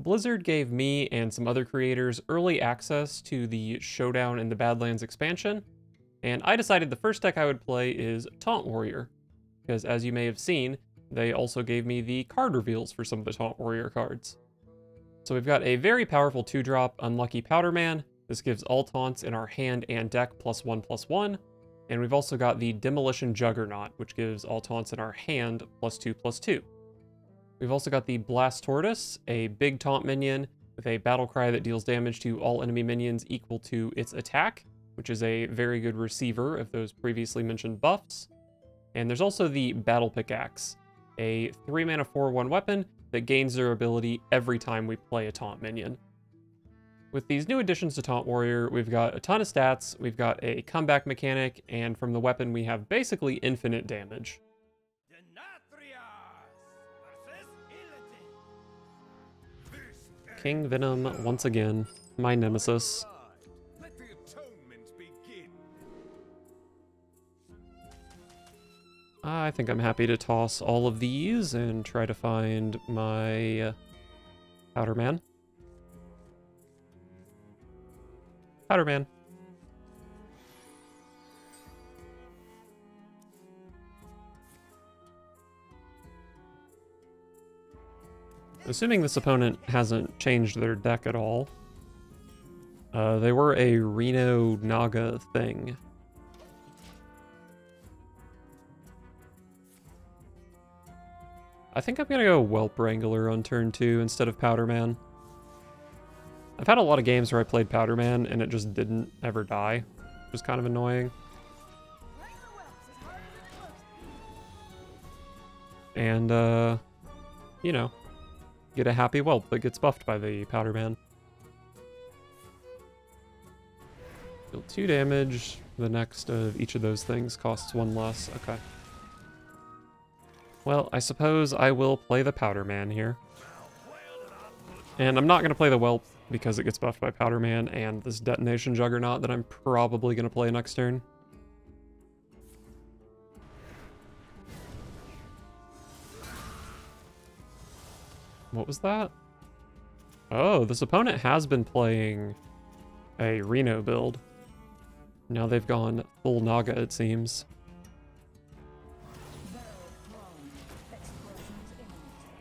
Blizzard gave me and some other creators early access to the Showdown in the Badlands expansion, and I decided the first deck I would play is Taunt Warrior, because as you may have seen, they also gave me the card reveals for some of the Taunt Warrior cards. So we've got a very powerful 2-drop Unlucky Powder Man. This gives all taunts in our hand and deck +1/+1, and we've also got the Demolition Juggernaut, which gives all taunts in our hand +2/+2. We've also got the Blast Tortoise, a big taunt minion with a battle cry that deals damage to all enemy minions equal to its attack, which is a very good receiver of those previously mentioned buffs. And there's also the Battle Pickaxe, a 3-mana 4/1 weapon that gains durability every time we play a taunt minion. With these new additions to Taunt Warrior, we've got a ton of stats, we've got a comeback mechanic, and from the weapon we have basically infinite damage. King Venom, once again, my nemesis. I think I'm happy to toss all of these and try to find my Powder Man. Powder Man. Assuming this opponent hasn't changed their deck at all. They were a Reno Naga thing. I think I'm gonna go Whelp Wrangler on turn 2 instead of Powder Man. I've had a lot of games where I played Powder Man and it just didn't ever die, which was kind of annoying. And, you know, get a happy Whelp that gets buffed by the Powder Man. Deal 2 damage. The next of each of those things costs 1 less. Okay. Well, I suppose I will play the Powder Man here. And I'm not going to play the Whelp because it gets buffed by Powder Man and this Detonation Juggernaut that I'm probably going to play next turn. What was that? Oh, this opponent has been playing a Reno build. Now they've gone full Naga, it seems.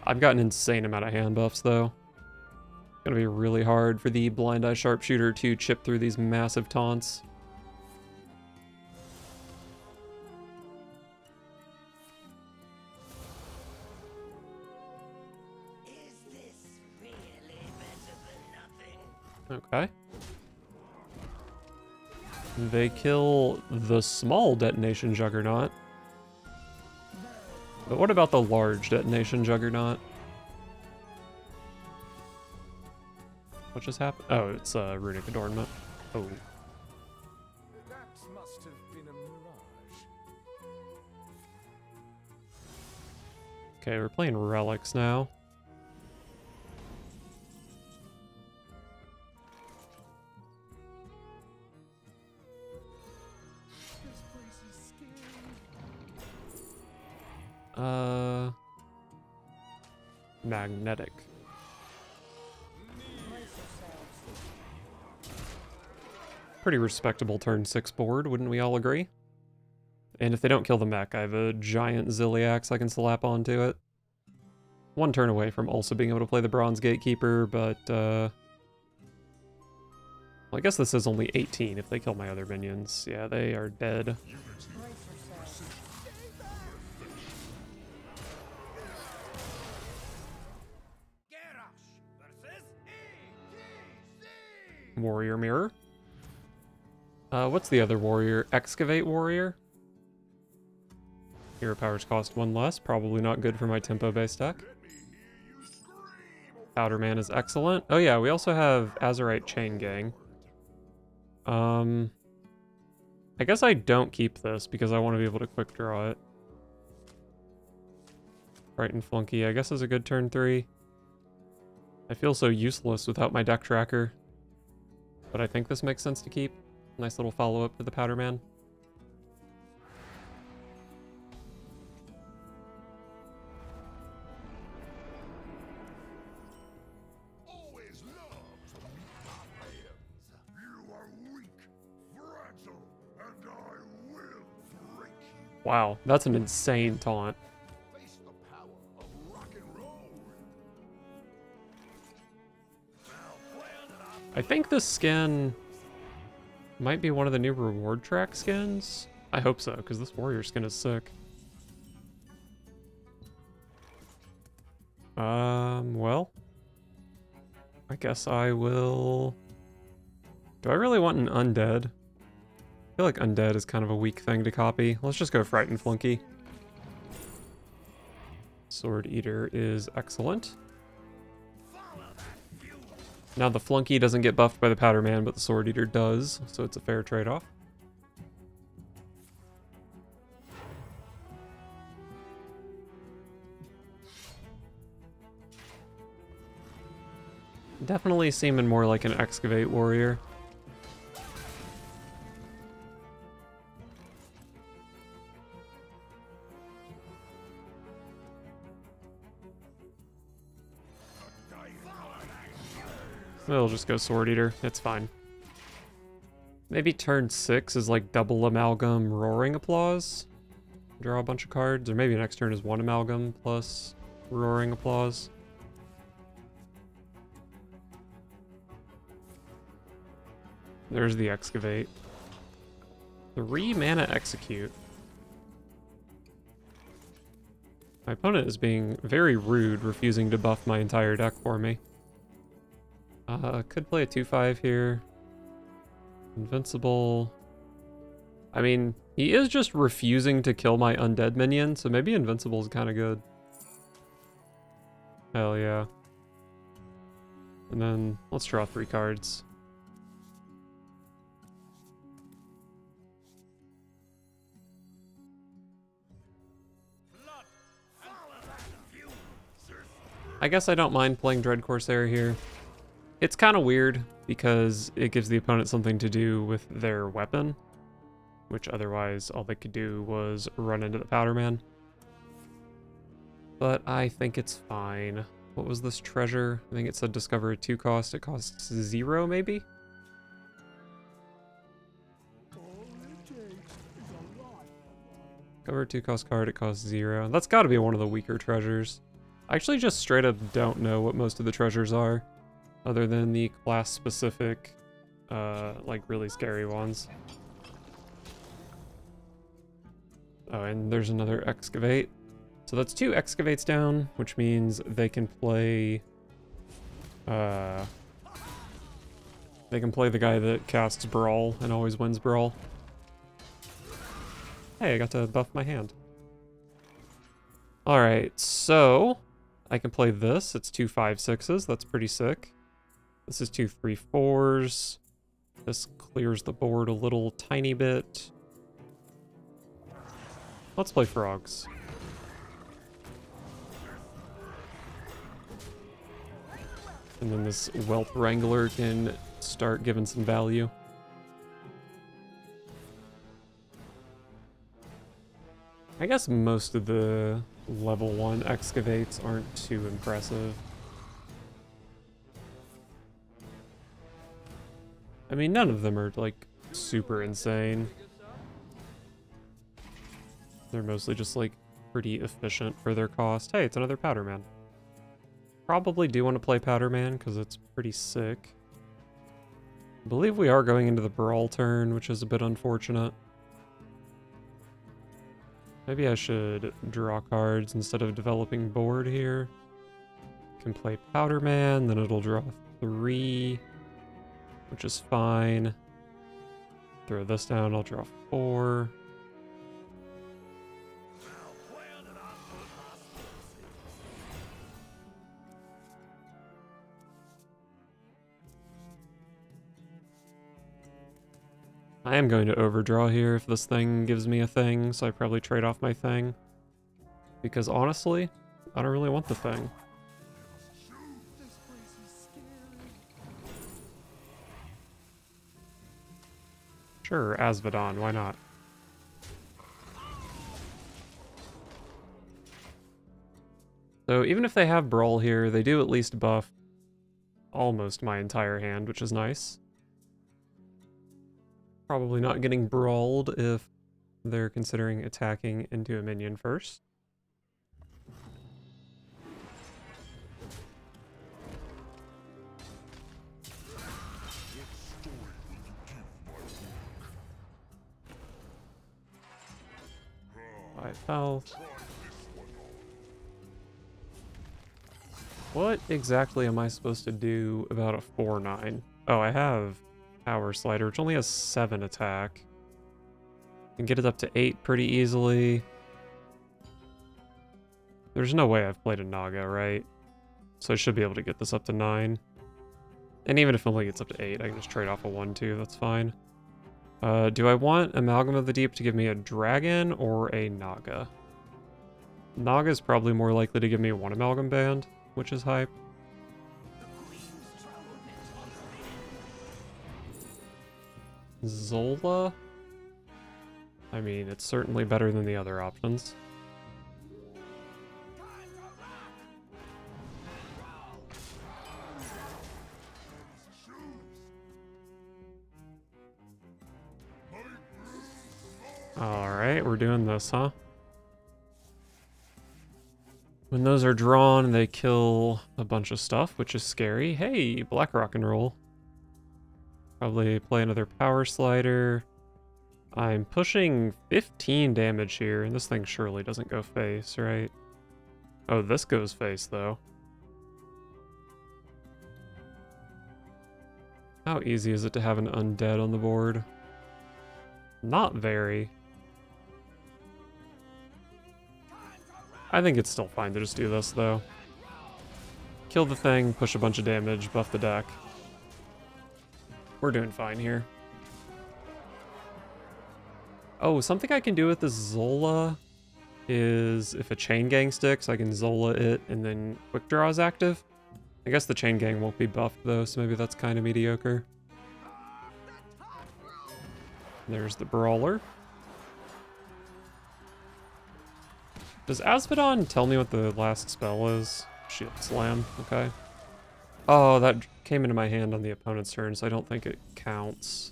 I've got an insane amount of hand buffs, though. It's gonna be really hard for the Blind Eye Sharpshooter to chip through these massive taunts. Okay. They kill the small Detonation Juggernaut. But what about the large Detonation Juggernaut? What just happened? Oh, it's Runic Adornment. Oh. That must have been a mirage. Okay, we're playing Relics now. This place is scary. Magnetic. Pretty respectable turn 6 board, wouldn't we all agree? And if they don't kill the mech, I have a giant Ziliax I can slap onto it. 1 turn away from also being able to play the Bronze Gatekeeper, but, well, I guess this is only 18 if they kill my other minions. Yeah, they are dead. Warrior Mirror. What's the other warrior? Excavate Warrior? Hero powers cost 1 less. Probably not good for my tempo-based deck. Powder Man is excellent. Oh yeah, we also have Azurite Chain Gang. I guess I don't keep this because I want to be able to quick draw it. Frighten Flunky, I guess, is a good turn 3. I feel so useless without my deck tracker. But I think this makes sense to keep. Nice little follow-up to the Powder Man. Wow, that's an insane taunt. Face the power of rock and roll. I think this skin might be one of the new reward track skins. I hope so, because this warrior skin is sick. Well, I guess I will... Do I really want an undead? I feel like undead is kind of a weak thing to copy. Let's just go Frightened Flunky. Sword Eater is excellent. Now the Flunky doesn't get buffed by the Powder Man, but the Sword Eater does, so it's a fair trade-off. Definitely seeming more like an Excavate warrior. We'll just go Sword Eater. It's fine. Maybe turn 6 is like double Amalgam Roaring Applause. Draw a bunch of cards. Or maybe next turn is 1 Amalgam plus Roaring Applause. There's the Excavate. 3 mana Execute. My opponent is being very rude, refusing to buff my entire deck for me. Could play a 2/5 here. Invincible. I mean, he is just refusing to kill my undead minion, so maybe Invincible is kind of good. Hell yeah. And then let's draw 3 cards. I guess I don't mind playing Dread Corsair here. It's kind of weird because it gives the opponent something to do with their weapon, which otherwise all they could do was run into the Powder Man. But I think it's fine. What was this treasure? I think it said discover a 2 cost. It costs 0 maybe? Discover a 2 cost card, it costs 0. That's got to be one of the weaker treasures. I actually just straight up don't know what most of the treasures are, other than the class-specific, like, really scary ones. Oh, and there's another Excavate. So that's 2 Excavates down, which means they can play... they can play the guy that casts Brawl and always wins Brawl. Hey, I got to buff my hand. Alright, so... I can play this. It's 2 5/6s. That's pretty sick. This is 2 3/4s. This clears the board a little tiny bit. Let's play frogs. And then this Wealth Wrangler can start giving some value. I guess most of the level 1 Excavates aren't too impressive. I mean, none of them are, like, super insane. They're mostly just, like, pretty efficient for their cost. Hey, it's another Powder Man. Probably do want to play Powder Man, because it's pretty sick. I believe we are going into the Brawl turn, which is a bit unfortunate. Maybe I should draw cards instead of developing board here. Can play Powder Man, then it'll draw 3, which is fine. Throw this down, I'll draw 4. I am going to overdraw here if this thing gives me a thing, so I probably trade off my thing. Because honestly, I don't really want the thing. Sure, Asvedon, why not? So even if they have Brawl here, they do at least buff almost my entire hand, which is nice. Probably not getting brawled if they're considering attacking into a minion first. Health. What exactly am I supposed to do about a 4/9? Oh, I have Power Slider, which only has 7 attack. Can get it up to 8 pretty easily. There's no way I've played a Naga, right? So I should be able to get this up to 9. And even if it only gets up to 8, I can just trade off a 1/2, that's fine. Do I want Amalgam of the Deep to give me a dragon or a Naga? Naga is probably more likely to give me 1 Amalgam Band, which is hype. Zola? I mean, it's certainly better than the other options. Alright, we're doing this, huh? When those are drawn, they kill a bunch of stuff, which is scary. Hey, Black Rock and Roll. Probably play another Power Slider. I'm pushing 15 damage here, and this thing surely doesn't go face, right? Oh, this goes face, though. How easy is it to have an undead on the board? Not very. I think it's still fine to just do this, though. Kill the thing, push a bunch of damage, buff the deck. We're doing fine here. Oh, something I can do with the Zola is if a Chain Gang sticks, I can Zola it and then Quick Draw is active. I guess the Chain Gang won't be buffed, though, so maybe that's kind of mediocre. There's the Brawler. Does Asphodon tell me what the last spell is? Shield Slam, okay. Oh, that came into my hand on the opponent's turn, so I don't think it counts.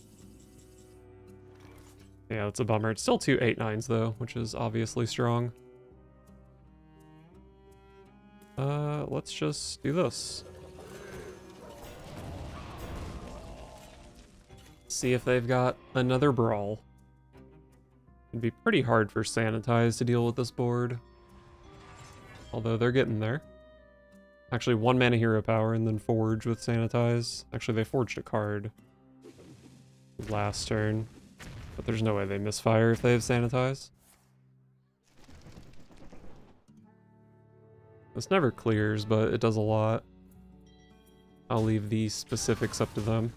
Yeah, that's a bummer. It's still 2 8/9s, though, which is obviously strong. Let's just do this. See if they've got another Brawl. It'd be pretty hard for Sanitize to deal with this board. Although they're getting there. Actually, 1 mana hero power and then Forge with Sanitize. Actually, they forged a card last turn. But there's no way they misfire if they have Sanitize. This never clears, but it does a lot. I'll leave the specifics up to them.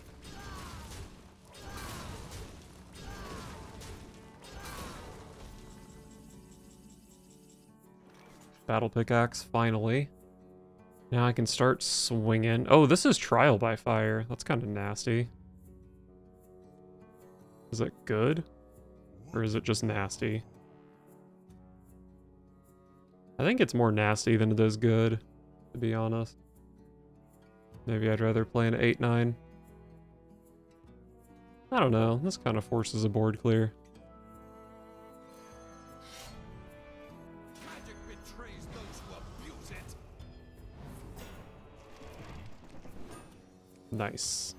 Battle Pickaxe, finally. Now I can start swinging. Oh, this is Trial by Fire. That's kind of nasty. Is it good? Or is it just nasty? I think it's more nasty than it is good, to be honest. Maybe I'd rather play an 8/9. I don't know. This kind of forces a board clear. Magic betrays those who abuse it. Nice.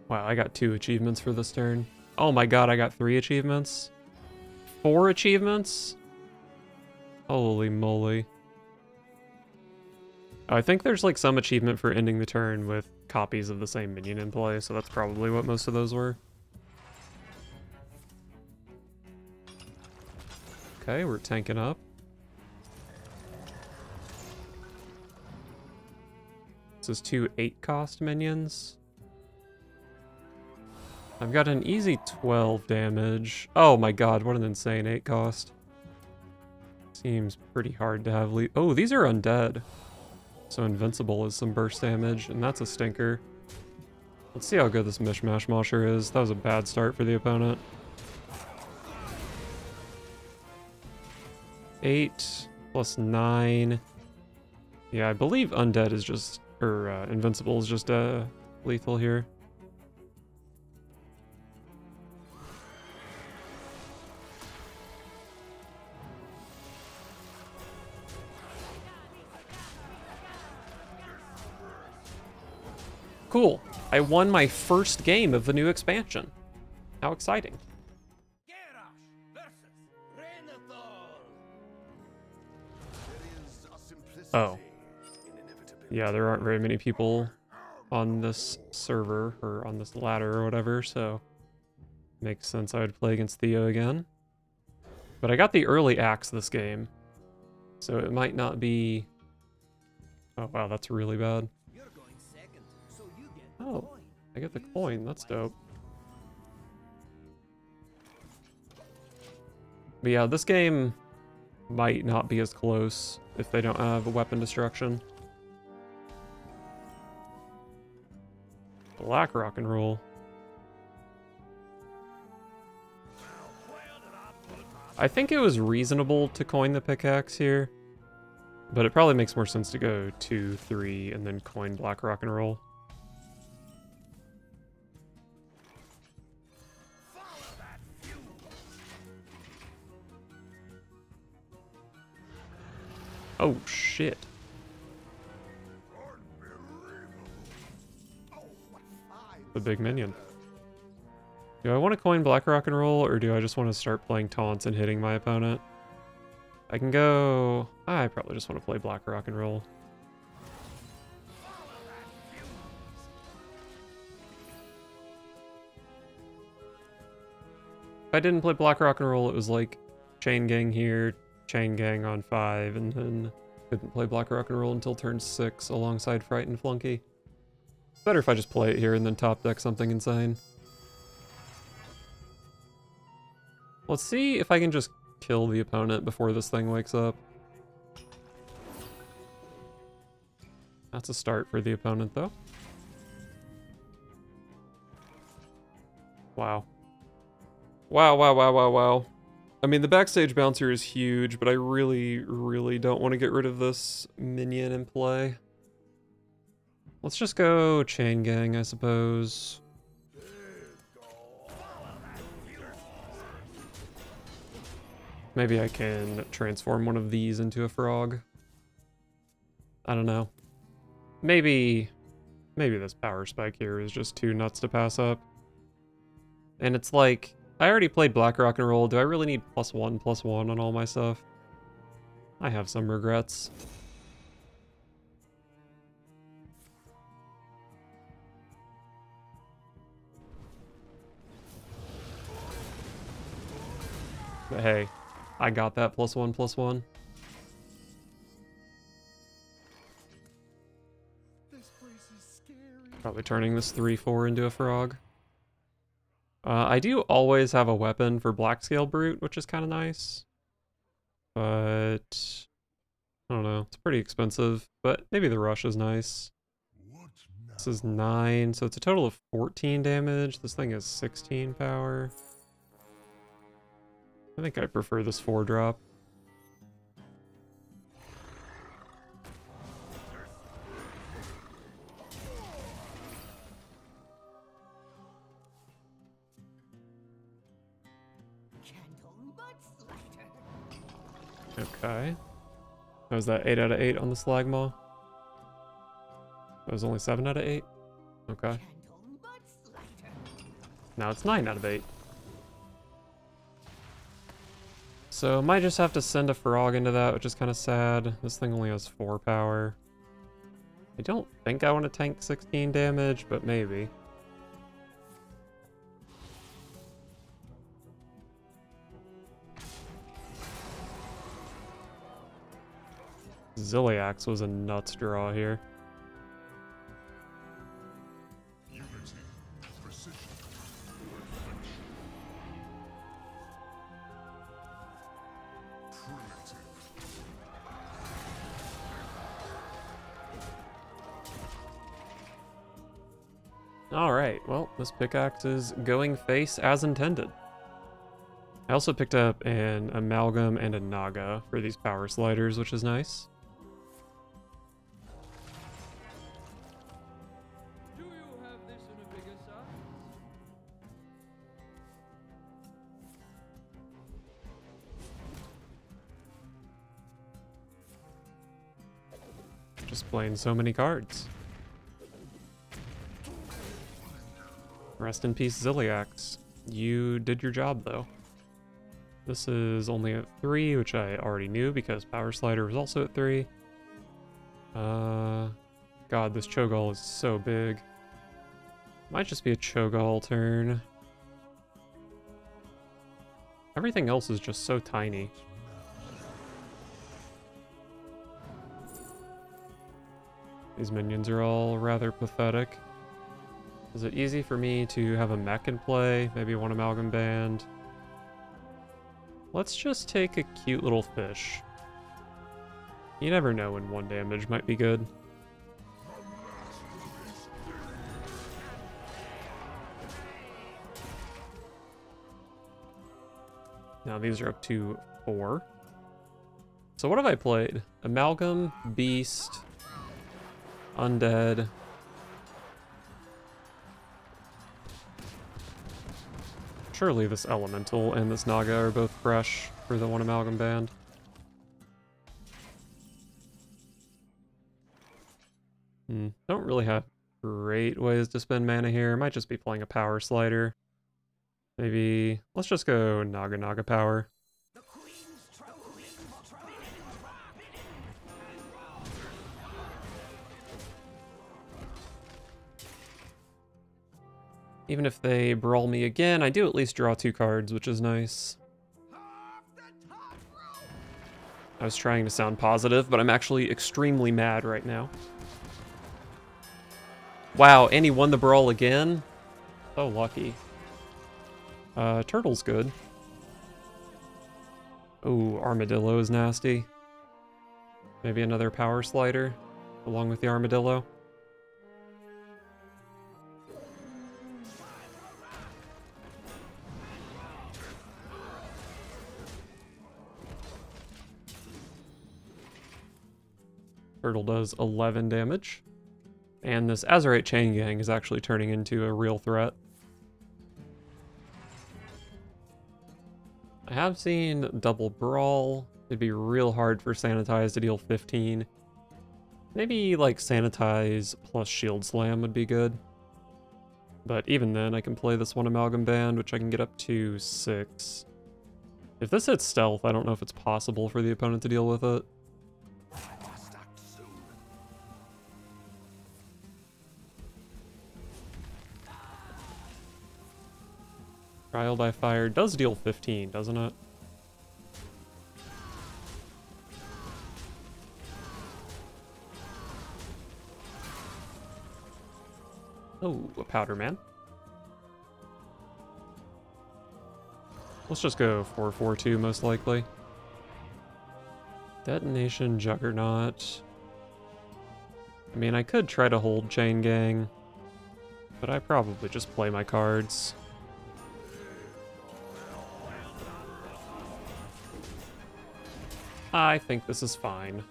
Wow, I got 2 achievements for this turn. Oh my god, I got 3 achievements? 4 achievements? Holy moly. I think there's like some achievement for ending the turn with copies of the same minion in play, so that's probably what most of those were. Okay, we're tanking up. This is 2 8-cost minions. I've got an easy 12 damage. Oh my god, what an insane 8 cost. Seems pretty hard to have oh, these are undead. So Invincible is some burst damage, and that's a stinker. Let's see how good this Mishmash Mosher is. That was a bad start for the opponent. 8 plus 9. Yeah, I believe Undead is just... or invincible is just lethal here. Cool. I won my first game of the new expansion. How exciting. Oh. Yeah, there aren't very many people on this server, or on this ladder or whatever, so makes sense I would play against Theo again. But I got the early axe this game, so it might not be... Oh wow, that's really bad. Oh, I get the coin, that's dope. But yeah, this game might not be as close if they don't have a weapon destruction. Black rock and roll. I think it was reasonable to coin the pickaxe here, but it probably makes more sense to go 2, 3, and then coin black rock and roll. Oh shit. The big minion. Do I want to coin black rock and roll, or do I just want to start playing taunts and hitting my opponent? I can go... I probably just want to play black rock and roll. If I didn't play black rock and roll, it was like chain gang here, chain gang on 5, and then couldn't play black rock and roll until turn 6 alongside Fright and Flunky. Better if I just play it here and then top deck something insane. Let's see if I can just kill the opponent before this thing wakes up. That's a start for the opponent, though. Wow. Wow, wow, wow, wow, wow. I mean, the backstage bouncer is huge, but I really, really don't want to get rid of this minion in play. Let's just go chain gang, I suppose. Maybe I can transform one of these into a frog. I don't know. Maybe this power spike here is just too nuts to pass up. And it's like, I already played black rock and roll. Do I really need +1/+1 on all my stuff? I have some regrets. But hey, I got that +1/+1. Probably turning this 3/4 into a frog. I do always have a weapon for Black Scale Brute, which is kind of nice. But I don't know, it's pretty expensive, but maybe the rush is nice. This is 9, so it's a total of 14 damage. This thing has 16 power. I think I prefer this 4-drop. Okay. That was that 8 out of 8 on the Slagmaw? That was only 7 out of 8? Okay. Now it's 9 out of 8. So might just have to send a frog into that, which is kind of sad. This thing only has 4 power. I don't think I want to tank 16 damage, but maybe. Ziliax was a nuts draw here. Alright, well, this pickaxe is going face as intended. I also picked up an Amalgam and a Naga for these power sliders, which is nice. Just playing so many cards. Rest in peace, Ziliax. You did your job, though. This is only at 3, which I already knew because Power Slider was also at 3. God, this Cho'Gall is so big. Might just be a Cho'Gall turn. Everything else is just so tiny. These minions are all rather pathetic. Is it easy for me to have a mech in play? Maybe one Amalgam Band? Let's just take a cute little fish. You never know when 1 damage might be good. Now these are up to 4. So what have I played? Amalgam, Beast, Undead. Surely this Elemental and this Naga are both fresh for the 1 Amalgam Band. Don't really have great ways to spend mana here. Might just be playing a Power Slider. Maybe, let's just go Naga Power. Even if they brawl me again, I do at least draw 2 cards, which is nice. I was trying to sound positive, but I'm actually extremely mad right now. Wow, and he won the brawl again? So lucky. Turtle's good. Oh, Armadillo is nasty. Maybe another Power Slider along with the Armadillo. Turtle does 11 damage. And this Azurite Chain Gang is actually turning into a real threat. I have seen double brawl. It'd be real hard for Sanitize to deal 15. Maybe like Sanitize plus Shield Slam would be good. But even then I can play this 1 Amalgam Band, which I can get up to 6. If this hits Stealth, I don't know if it's possible for the opponent to deal with it. Trial by Fire does deal 15, doesn't it? Oh, a Powder Man. Let's just go 4-4-2 most likely. Detonation Juggernaut. I mean, I could try to hold Chain Gang, but I probably just play my cards. I think this is fine.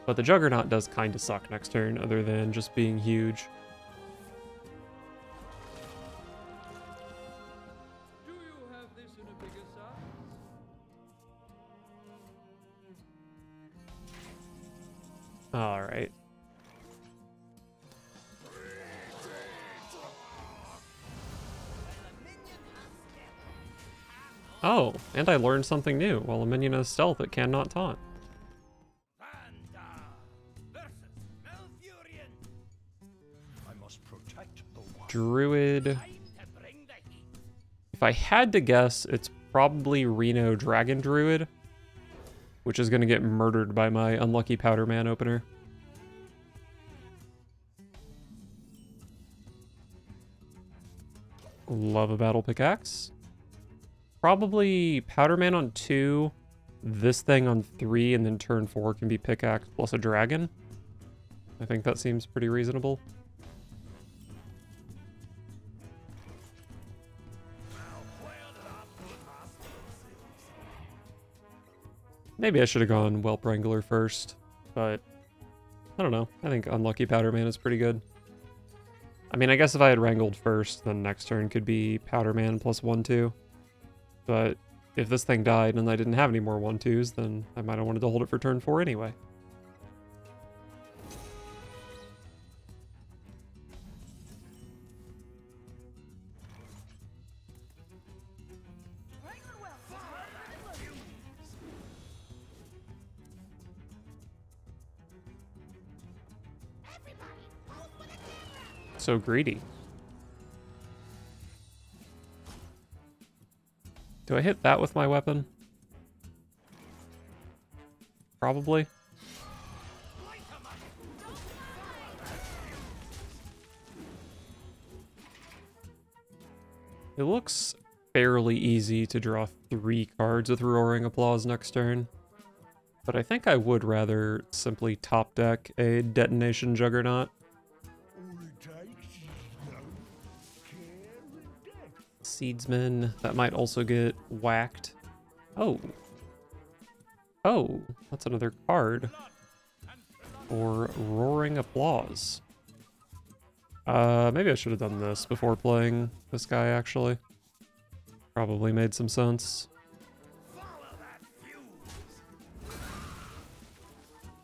But the Juggernaut does kind of suck next turn, other than just being huge. Do you have this in a bigger size? Alright. Oh, and I learned something new. While a minion has stealth, it cannot taunt. Druid. If I had to guess, it's probably Reno Dragon Druid, which is going to get murdered by my unlucky Powder Man opener. Love a Battle Pickaxe. Probably Powder Man on 2, this thing on 3, and then turn 4 can be Pickaxe plus a Dragon. I think that seems pretty reasonable. Maybe I should have gone Whelp Wrangler first, but I don't know. I think Unlucky Powder Man is pretty good. I mean, I guess if I had Wrangled first, then next turn could be Powder Man plus 1-2. But if this thing died and I didn't have any more 1-2s, then I might have wanted to hold it for turn 4 anyway. So greedy. Do I hit that with my weapon? Probably. It looks fairly easy to draw 3 cards with Roaring Applause next turn, but I think I would rather simply top deck a Detonation Juggernaut. Seedsman, that might also get whacked. Oh. Oh, that's another card. For Roaring Applause. Maybe I should have done this before playing this guy, actually. Probably made some sense.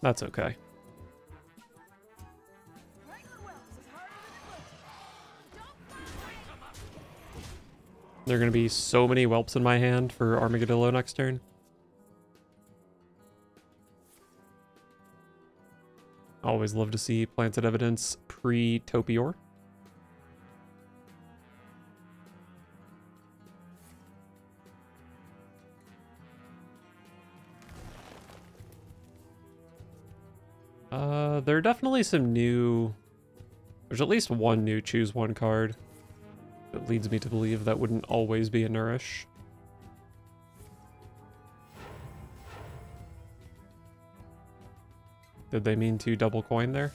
That's okay. There are going to be so many whelps in my hand for Armadillo next turn. Always love to see Planted Evidence pre-Topior. There are definitely some new... There's at least one new choose one card that leads me to believe that wouldn't always be a Nourish. Did they mean to double coin there?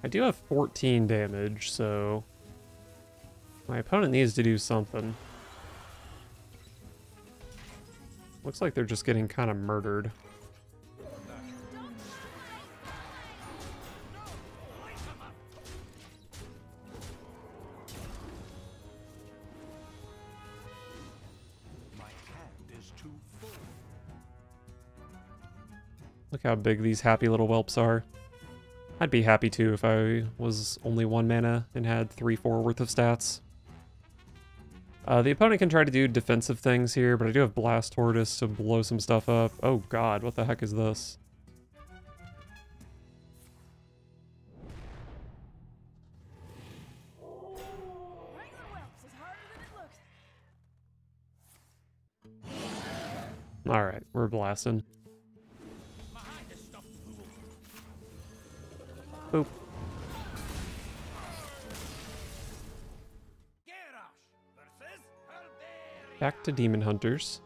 I do have 14 damage, so my opponent needs to do something. Looks like they're just getting kind of murdered. Look how big these happy little whelps are. I'd be happy too if I was only 1 mana and had 3-4 worth of stats. The opponent can try to do defensive things here, but I do have Blast Tortoise to blow some stuff up. Oh god, what the heck is this? Alright, we're blasting. Boop. Back to Demon Hunters.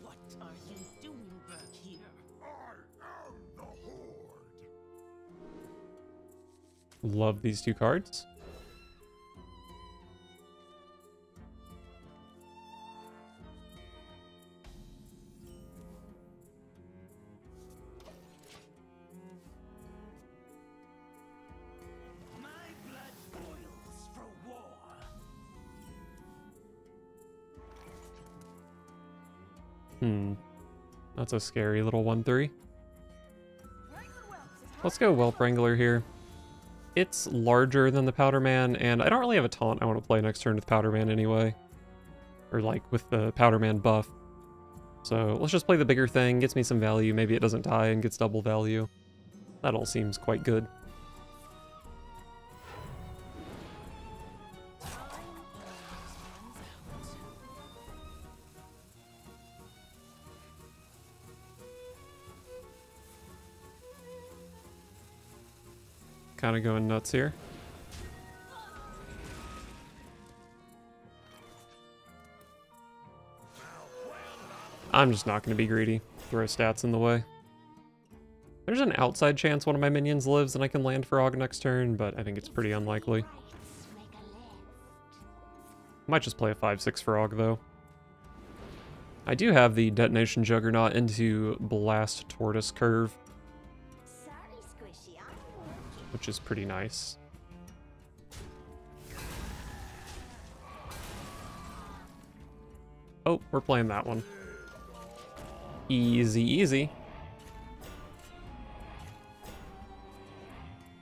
What are you doing back here? I am the Horde. Love these 2 cards. My blood boils for war. That's a scary little 1/3. Let's go Whelp Wrangler here. It's larger than the Powder Man, and I don't really have a taunt I want to play next turn with Powder Man anyway. Or like with the Powder Man buff. So let's just play the bigger thing, gets me some value, maybe it doesn't die and gets double value. That all seems quite good. Kind of going nuts here. I'm just not going to be greedy. Throw stats in the way. There's an outside chance one of my minions lives and I can land Frog next turn, but I think it's pretty unlikely. Might just play a 5/6 Frog, though. I do have the Detonation Juggernaut into Blast Tortoise Curve, which is pretty nice. Oh, we're playing that one. Easy, easy.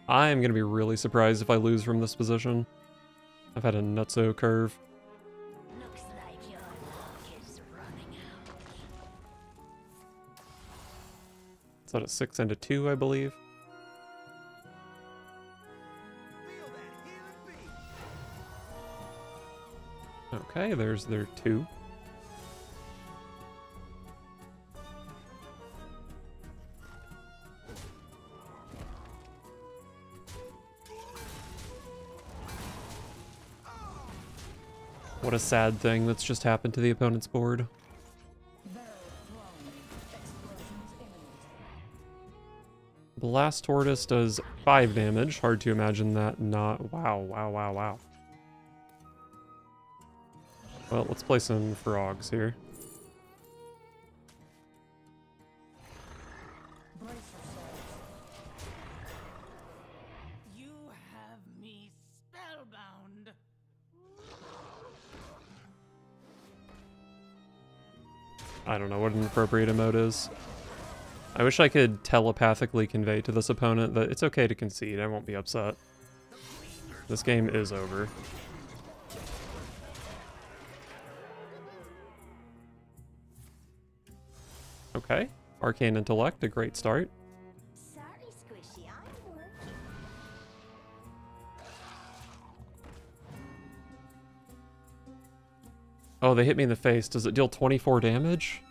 I am going to be really surprised if I lose from this position. I've had a nutso curve. Looks like your luck is running out. Is that a 6 and a 2, I believe? Okay, there's their 2. What a sad thing that's just happened to the opponent's board. Blast Tortoise does 5 damage. Hard to imagine that not... Wow, wow, wow, wow. Well, let's play some frogs here. You have me spellbound. I don't know what an appropriate emote is. I wish I could telepathically convey to this opponent that it's okay to concede. I won't be upset. This game is over. Okay. Arcane Intellect, a great start. Sorry, Squishy, I'm working. Oh, they hit me in the face. Does it deal 24 damage?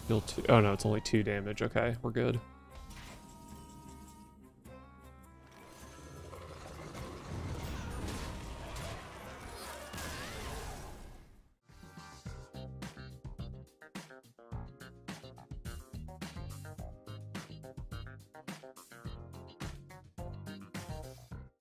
Deal 2. Oh no, it's only 2 damage. Okay, we're good.